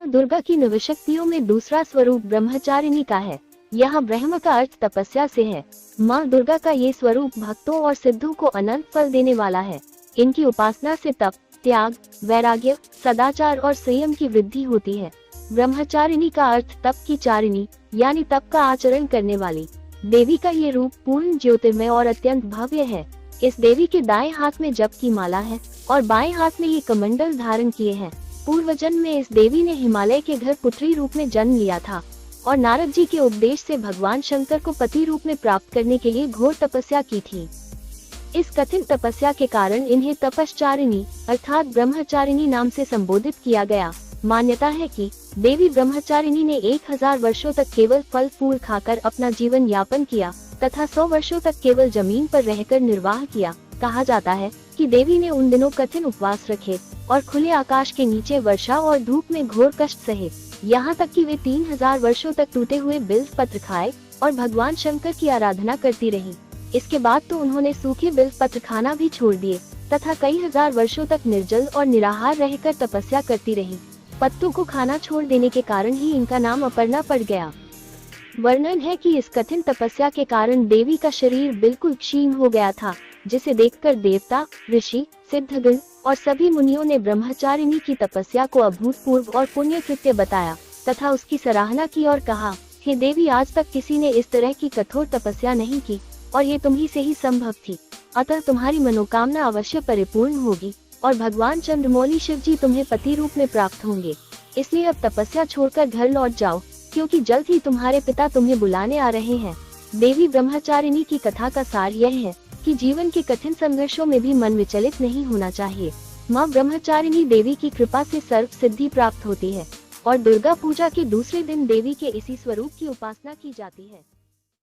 दुर्गा की नवशक्तियों में दूसरा स्वरूप ब्रह्मचारिणी का है। यहाँ ब्रह्म का अर्थ तपस्या से है। माँ दुर्गा का ये स्वरूप भक्तों और सिद्धों को अनंत फल देने वाला है। इनकी उपासना से तप, त्याग, वैराग्य, सदाचार और संयम की वृद्धि होती है। ब्रह्मचारिणी का अर्थ तप की चारिणी यानी तप का आचरण करने वाली। देवी का ये रूप पूर्ण ज्योतिर्मय और अत्यंत भव्य है। इस देवी के दाएं हाथ में जप की माला है और बाएं हाथ में ये कमंडल धारण किए हैं। पूर्व जन्म में इस देवी ने हिमालय के घर पुत्री रूप में जन्म लिया था और नारद जी के उपदेश से भगवान शंकर को पति रूप में प्राप्त करने के लिए घोर तपस्या की थी। इस कठिन तपस्या के कारण इन्हें तपश्चारिणी अर्थात ब्रह्मचारिणी नाम से संबोधित किया गया। मान्यता है कि देवी ब्रह्मचारिणी ने 1000 वर्षों तक केवल फल फूल खाकर अपना जीवन यापन किया तथा 100 वर्षों तक केवल जमीन पर रहकर निर्वाह किया। कहा जाता है कि देवी ने उन दिनों कठिन उपवास रखे और खुले आकाश के नीचे वर्षा और धूप में घोर कष्ट सहे। यहाँ तक कि वे 3000 वर्षों तक टूटे हुए बिल्व पत्र खाए और भगवान शंकर की आराधना करती रही। इसके बाद तो उन्होंने सूखे बिल्व पत्र खाना भी छोड़ दिए तथा कई हजार वर्षों तक निर्जल और निराहार रहकर तपस्या करती रही। पत्तों को खाना छोड़ देने के कारण ही इनका नाम अपर्णा पड़ गया। वर्णन है कि इस कठिन तपस्या के कारण देवी का शरीर बिल्कुल क्षीण हो गया था, जिसे देखकर देवता, ऋषि, सिद्धगण और सभी मुनियों ने ब्रह्मचारिणी की तपस्या को अभूतपूर्व और पुण्य कृत्य बताया तथा उसकी सराहना की और कहा, हे देवी, आज तक किसी ने इस तरह की कठोर तपस्या नहीं की और ये तुम्ही से ही संभव थी। अतः तुम्हारी मनोकामना अवश्य परिपूर्ण होगी और भगवान चंद्रमौली शिव जी तुम्हें पति रूप में प्राप्त होंगे। इसलिए अब तपस्या छोड़कर घर लौट जाओ, क्योंकि जल्द ही तुम्हारे पिता तुम्हें बुलाने आ रहे हैं। देवी ब्रह्मचारिणी की कथा का सार यह है कि जीवन के कठिन संघर्षों में भी मन विचलित नहीं होना चाहिए। माँ ब्रह्मचारिणी देवी की कृपा से सर्व सिद्धि प्राप्त होती है और दुर्गा पूजा के दूसरे दिन देवी के इसी स्वरूप की उपासना की जाती है।